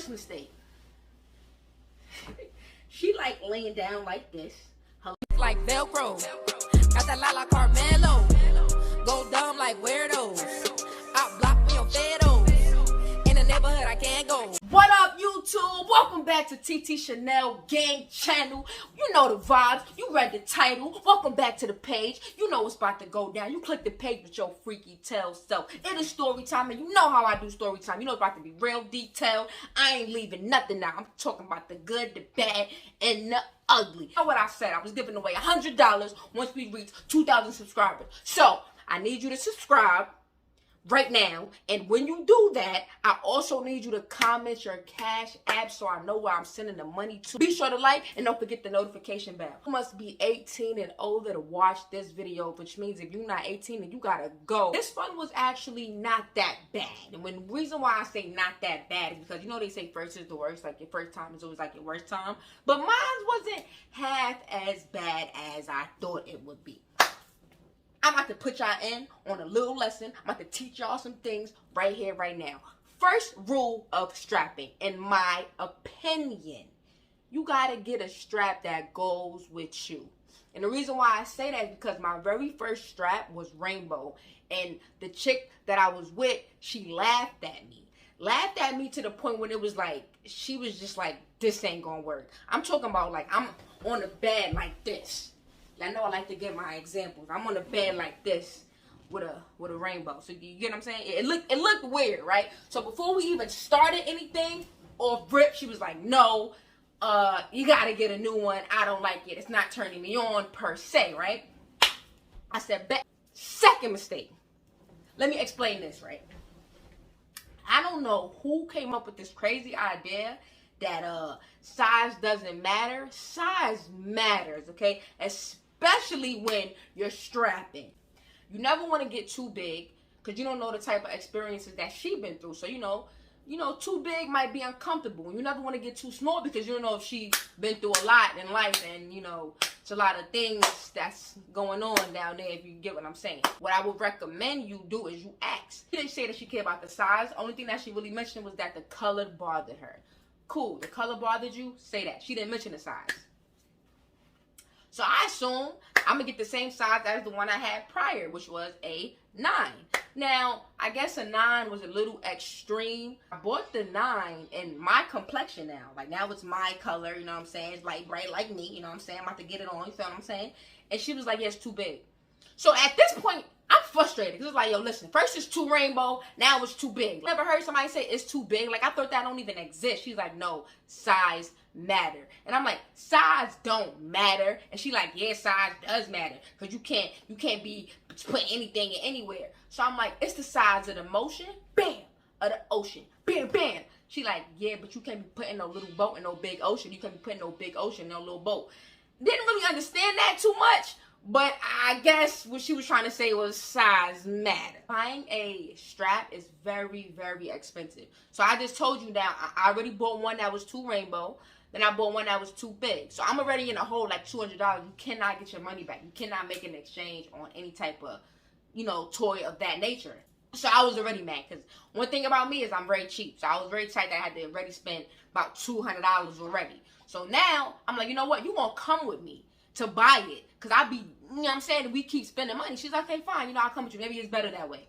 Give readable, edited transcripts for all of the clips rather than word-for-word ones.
Mistake. She like laying down like this. Her like Velcro. Got that la Carmelo. Go dumb like weirdos. I block me on Fados. In the neighborhood I can't go. What up, YouTube? Welcome back to TT Shanell Gang Channel. You know the vibes. You read the title. Welcome back to the page. You know what's about to go down. You click the page with your freaky tail self. It is story time, and you know how I do story time. You know it's about to be real detailed. I ain't leaving nothing out. I'm talking about the good, the bad, and the ugly. You know what I said? I was giving away $100 once we reach 2,000 subscribers. So I need you to subscribe right now, and when you do that, I also need you to comment your Cash App so I know where I'm sending the money to. Be sure to like and don't forget the notification bell. You must be 18 and older to watch this video, which means if you're not 18 then you gotta go. This one was actually not that bad, and the reason why I say not that bad is because you know they say first is the worst, like your first time is always like your worst time, but mine wasn't half as bad as I thought it would be. I'm about to put y'all in on a little lesson. I'm about to teach y'all some things right here, right now. First rule of strapping, in my opinion, you gotta get a strap that goes with you. And the reason why I say that is because my very first strap was rainbow. And the chick that I was with, she laughed at me. Laughed at me to the point when it was like, she was just like, this ain't gonna work. I'm talking about like, I'm on the bed like this. I know I like to give my examples. I'm on the bed like this with a rainbow. So you get what I'm saying? It looked weird, right? So before we even started anything off rip, she was like, no, you gotta get a new one. I don't like it. It's not turning me on per se, right? I said, bet. Second mistake. Let me explain this, right? I don't know who came up with this crazy idea that size doesn't matter. Size matters, okay? Especially when you're strapping. You never want to get too big because you don't know the type of experiences that she's been through. So, you know, too big might be uncomfortable. You never want to get too small because you don't know if she's been through a lot in life and, you know, it's a lot of things that's going on down there, if you get what I'm saying. What I would recommend you do is you ask. She didn't say that she cared about the size. The only thing that she really mentioned was that the color bothered her. Cool, the color bothered you? Say that. She didn't mention the size. So I assume I'm going to get the same size as the one I had prior, which was a 9. Now, I guess a 9 was a little extreme. I bought the 9 in my complexion now. Like, now it's my color, you know what I'm saying? It's light bright like me, you know what I'm saying? I'm about to get it on, you feel what I'm saying? And she was like, yeah, it's too big. So at this point, I'm frustrated because it's like, yo, listen, first it's too rainbow, now it's too big. Never heard somebody say it's too big? Like, I thought that don't even exist. She's like, no, size matter. And I'm like, size don't matter. And she like, yeah, size does matter because you can't be putting anything in anywhere. So I'm like, it's the size of the motion, bam, of the ocean, bam, bam. She like, yeah, but you can't be putting no little boat in no big ocean. You can't be putting no big ocean in no little boat. Didn't really understand that too much. But I guess what she was trying to say was size matter. Buying a strap is very, very expensive. So I just told you that I already bought one that was too rainbow. Then I bought one that was too big. So I'm already in a hole like $200. You cannot get your money back. You cannot make an exchange on any type of, you know, toy of that nature. So I was already mad because one thing about me is I'm very cheap. So I was very tight that I had to already spend about $200 already. So now I'm like, you know what? You gonna come with me to buy it. Because I be, you know what I'm saying, we keep spending money. She's like, okay, fine, you know, I'll come with you. Maybe it's better that way.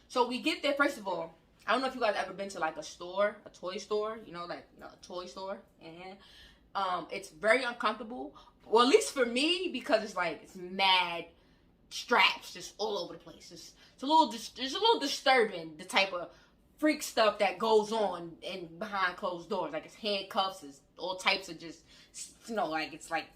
So we get there, first of all, I don't know if you guys ever been to like a store, a toy store, you know, like a toy store. And it's very uncomfortable. Well, at least for me, because it's like, it's mad straps just all over the place. It's a little disturbing, the type of freak stuff that goes on in behind closed doors. Like, it's handcuffs, it's all types of just, you know, like, it's like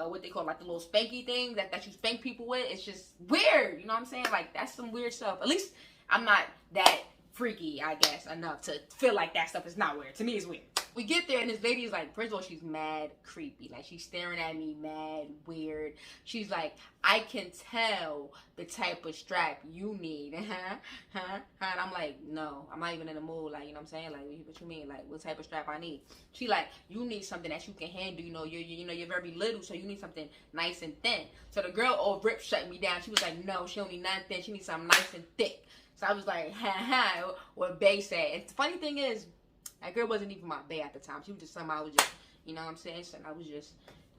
what they call like the little spanky thing that you spank people with. It's just weird, you know what I'm saying? Like, that's some weird stuff. At least I'm not that freaky, I guess, enough to feel like that stuff is not weird. To me, it's weird. We get there and this lady is like, first of all, she's mad creepy. Like, she's staring at me mad weird. She's like, I can tell the type of strap you need. And I'm like, no, I'm not even in the mood. Like, you know what I'm saying? Like, what you mean? Like, what type of strap I need? She like, you need something that you can handle. You know, you're very little, so you need something nice and thin. So the girl all rip shut me down. She was like, no, she don't need nothing thin. She needs something nice and thick. So I was like, well, Bae said. And the funny thing is, That girl wasn't even my bae at the time. She was just somebody I was just, you know what I'm saying? So I was just,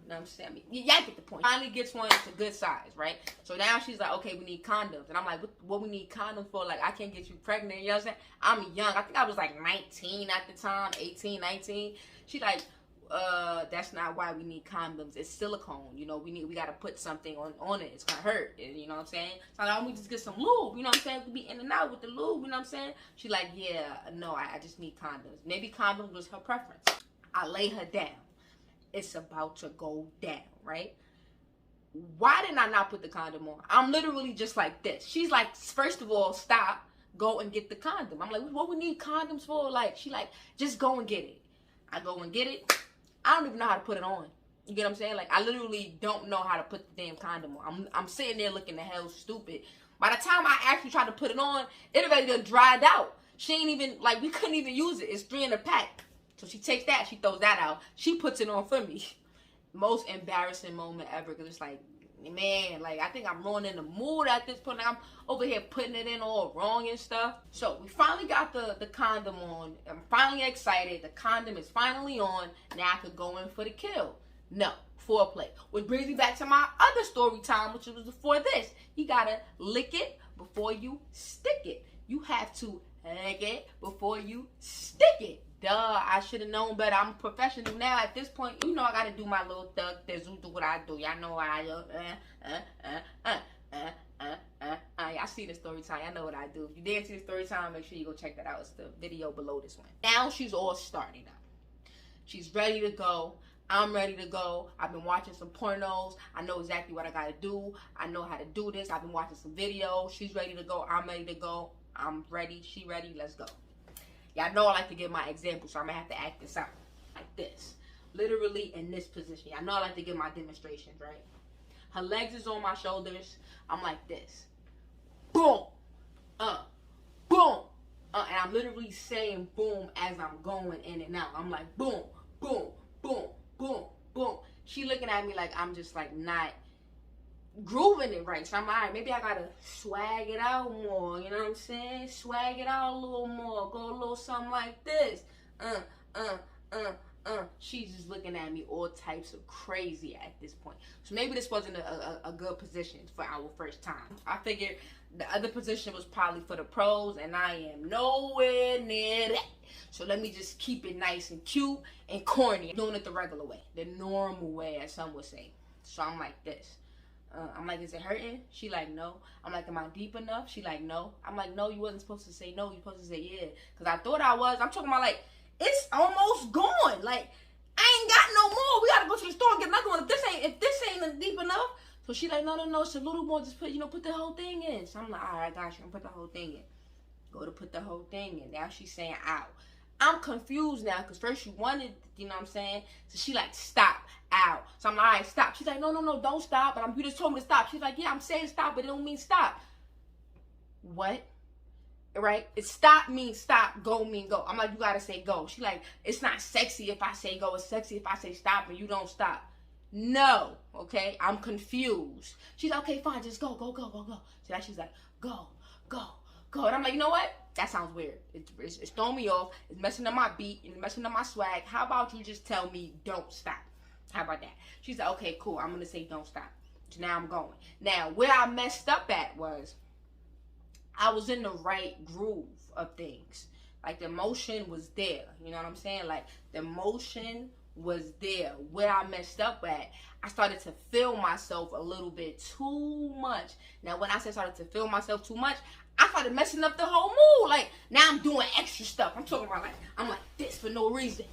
you know what I'm saying? I mean, y'all get the point. Finally gets one, it's a good size, right? So now she's like, okay, we need condoms. And I'm like, what we need condoms for? Like, I can't get you pregnant, you know what I'm saying? I'm young. I think I was like 19 at the time, 18, 19. She's like, that's not why we need condoms. It's silicone. You know, we gotta put something on it. It's gonna hurt. And, you know what I'm saying? So why don't we just get some lube? You know what I'm saying? We be in and out with the lube. You know what I'm saying? She like, yeah, no, I just need condoms. Maybe condoms was her preference. I lay her down. It's about to go down, right? Why did I not put the condom on? I'm literally just like this. She's like, first of all, stop. Go and get the condom. I'm like, what we need condoms for? Like, she like, just go and get it. I go and get it. I don't even know how to put it on. You get what I'm saying? Like, I literally don't know how to put the damn condom on. I'm sitting there looking the hell stupid. By the time I actually tried to put it on, it already done dried out. She ain't even, like, we couldn't even use it. It's 3 in a pack. So she takes that, she throws that out. She puts it on for me. Most embarrassing moment ever, because it's like, man, like, I think I'm ruining the mood at this point. Like, I'm over here putting it in all wrong and stuff. So we finally got the condom on. I'm finally excited. The condom is finally on. Now I could go in for the kill. No, foreplay. Which brings me back to my other story time, which was before this. You gotta lick it before you stick it. You have to lick it before you stick it. Duh, I should have known better. I'm a professional now. At this point, you know I gotta do my little thug. Do what I do. Y'all know what I do. Y'all see the story time. Y'all know what I do. If you didn't see the story time, make sure you go check that out. It's the video below this one. Now she's all starting up. She's ready to go. I'm ready to go. I've been watching some pornos. I know exactly what I gotta do. I know how to do this. I've been watching some videos. She's ready to go. I'm ready to go. I'm ready. She ready. Let's go. Y'all know I like to give my example, so I'm going to have to act this out. Like this. Literally in this position. Y'all know I like to give my demonstrations, right? Her legs is on my shoulders. I'm like this. Boom. Boom. And I'm literally saying boom as I'm going in and out. I'm like boom, boom, boom, boom, boom. She looking at me like I'm just like not grooving it right. So I'm like, all right, maybe I gotta swag it out more, you know what I'm saying? Swag it out a little more, go a little something like this. She's just looking at me all types of crazy at this point. So maybe this wasn't a good position for our first time. I figured the other position was probably for the pros, and I am nowhere near that. So let me just keep it nice and cute and corny. Doing it the regular way, the normal way, as some would say. So I'm like this. I'm like, is it hurting? She like, no. I'm like, am I deep enough? She like, no. I'm like, no, you wasn't supposed to say no. You supposed to say yeah. Because I thought I was. I'm talking about like, it's almost gone. Like, I ain't got no more. We got to go to the store and get another one. If this ain't deep enough. So she like, no, it's a little more. Just put, put the whole thing in. So I'm like, all right, gosh, I'm going to put the whole thing in. Go to put the whole thing in. Now she's saying, ow. I'm confused now because first she wanted, you know what I'm saying? So she like, stop, ow. So I'm like, all right, stop. She's like, no, don't stop. But you just told me to stop. She's like, yeah, I'm saying stop, but it don't mean stop. What? Right? It's stop means stop, go mean go. I'm like, you gotta say go. She like, it's not sexy if I say go. It's sexy if I say stop and you don't stop. No, okay? I'm confused. She's like, okay, fine, just go. So now she's like, go. And I'm like, you know what? That sounds weird. It's throwing me off. It's messing up my beat. It's messing up my swag. How about you just tell me don't stop? How about that? She's like, okay, cool. I'm going to say don't stop. So now I'm going. Now, where I messed up at was I was in the right groove of things. Like, the motion was there. You know what I'm saying? Like, the motion was there. Where I messed up at, I started to feel myself a little bit too much. Now, when I said started to feel myself too much, I started messing up the whole mood. Like, now I'm doing extra stuff. I'm talking about, like, I'm like this for no reason.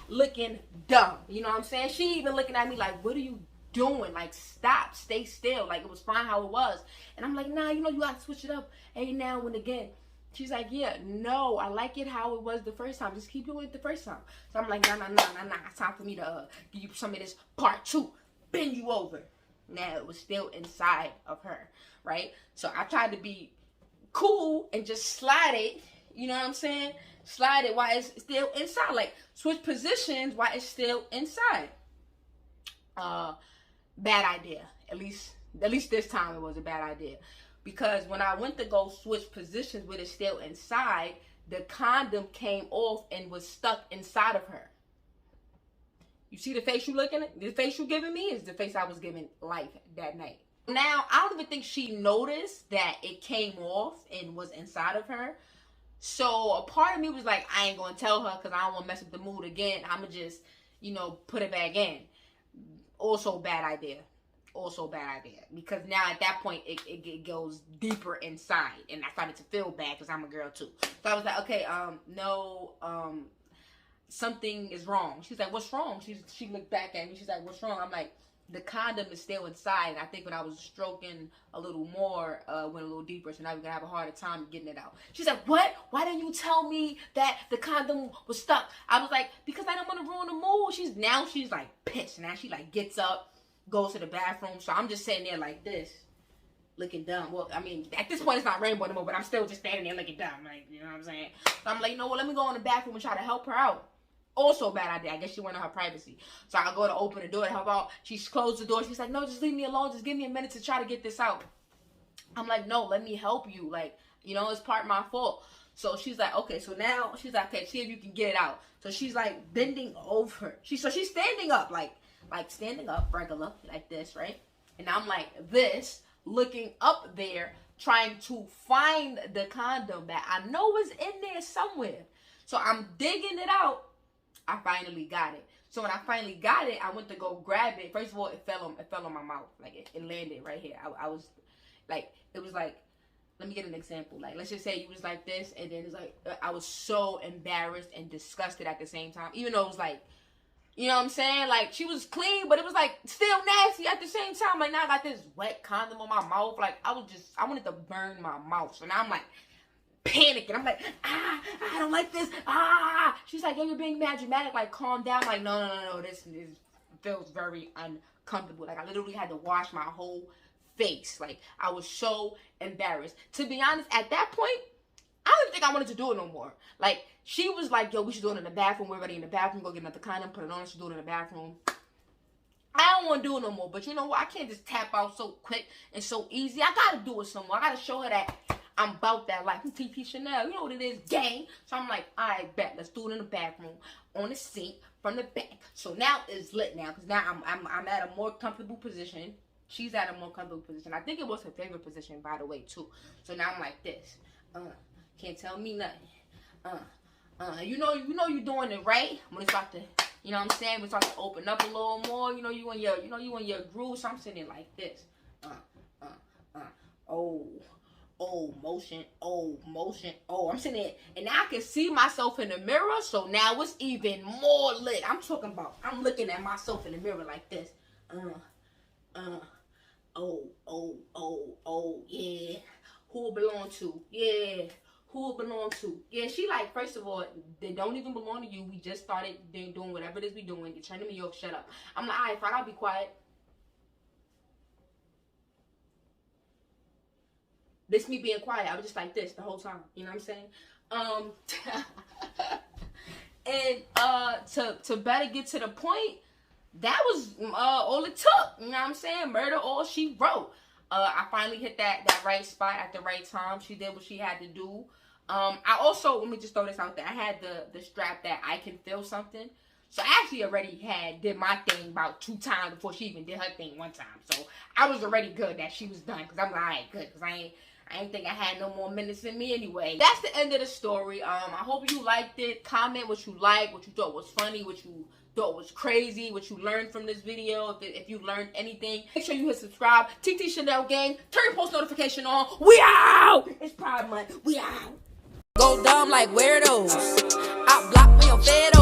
Looking dumb. You know what I'm saying? She even looking at me like, what are you doing? Like, stop. Stay still. Like, it was fine how it was. And I'm like, nah, you gotta switch it up every now and again. She's like, yeah, no, I like it how it was the first time. Just keep doing it the first time. So I'm like, nah. It's time for me to give you some of this part 2. Bend you over. Now, it was still inside of her, right? So I tried to be cool and just slide it, you know what I'm saying? Slide it while it's still inside. Like, switch positions while it's still inside. Bad idea. At least this time it was a bad idea. Because when I went to go switch positions with it still inside, the condom came off and was stuck inside of her. You see the face you looking at? The face you giving me is the face I was giving Life that night. Now, I don't even think she noticed that it came off and was inside of her. So a part of me was like, I ain't gonna tell her because I don't want to mess up the mood again. I'ma just, put it back in. Also bad idea. Because now at that point it goes deeper inside, and I started to feel bad because I'm a girl too. So I was like, okay, no, something is wrong. She's like, what's wrong? She looked back at me. She's like, what's wrong? I'm like, the condom is still inside. And I think when I was stroking a little more, went a little deeper. So now we're gonna have a harder time getting it out. She's like, what? Why didn't you tell me that the condom was stuck? I was like, because I don't want to ruin the mood. She's like pissed. Now she like gets up, goes to the bathroom. So I'm just sitting there like this, looking dumb. Well, I mean, at this point it's not rainbow anymore, but I'm still just standing there looking dumb. Like, you know what I'm saying? So I'm like, you know what? Let me go in the bathroom and try to help her out. Also bad idea. I guess she wanted her privacy. So I go to open the door to help out. She closed the door. She's like, no, just leave me alone. Just give me a minute to try to get this out. I'm like, no, let me help you. Like, it's part of my fault. So she's like, okay. So now she's like, okay, see if you can get it out. So she's like bending over. She's standing up, like standing up regular, like this, right? And I'm like this, looking up there, trying to find the condom that I know is in there somewhere. So I'm digging it out. I finally got it. So when I finally got it, I went to go grab it. First of all, it fell on my mouth. Like it landed right here. I was like, it was like, let me get an example. Like, let's just say you was like this, and then it's like, I was so embarrassed and disgusted at the same time. Even though it was like, you know what I'm saying? Like, she was clean, but it was like still nasty at the same time. Like, now I got this wet condom on my mouth. Like, I wanted to burn my mouth. So now I'm like panicking. I'm like, I don't like this. She's like, you're being mad dramatic. Like, calm down. Like, no. This feels very uncomfortable. Like, I literally had to wash my whole face. Like, I was so embarrassed. To be honest, at that point, I don't even think I wanted to do it no more. Like, she was like, yo, we should do it in the bathroom. We're ready in the bathroom. Go get another condom, put it on. She do it in the bathroom. I don't want to do it no more. But you know what? I can't just tap out so quick and so easy. I got to do it some more. I got to show her that I'm about that life. I'm TT Shanell. You know what it is, gang. So I'm like, all right, bet. Let's do it in the bathroom, on the sink, from the back. So now it's lit now, because now I'm at a more comfortable position. She's at a more comfortable position. I think it was her favorite position, by the way, too. So now I'm like this. Can't tell me nothing. You know you're doing it right when it's about to, you know what I'm saying? We start to open up a little more. You in your groove. So I'm sitting there like this. Motion. I'm sitting there, and now I can see myself in the mirror. So now it's even more lit. I'm talking about, I'm looking at myself in the mirror like this. Yeah. Who it belong to? Yeah. Who it belong to? Yeah, she like, first of all, they don't even belong to you. We just started doing whatever it is we doing. You're turning me off. Shut up. I'm like, all right, fine, I'll be quiet. This me being quiet. I was just like this the whole time. You know what I'm saying? And to better get to the point, that was all it took. You know what I'm saying? Murder all she wrote. I finally hit that right spot at the right time. She did what she had to do. I also, let me just throw this out there. I had the strap that I can feel something. So I actually already did my thing about 2 times before she even did her thing 1 time. So I was already good that she was done. Because I'm like, all right, good. Because I ain't think I had no more minutes in me anyway. That's the end of the story. I hope you liked it. Comment what you liked, what you thought was funny, what you thought was crazy, what you learned from this video. If you learned anything, make sure you hit subscribe. TT Shanell gang. Turn your post notification on. We out! It's Pride Month. We out. Go dumb like weirdos. I block me on fed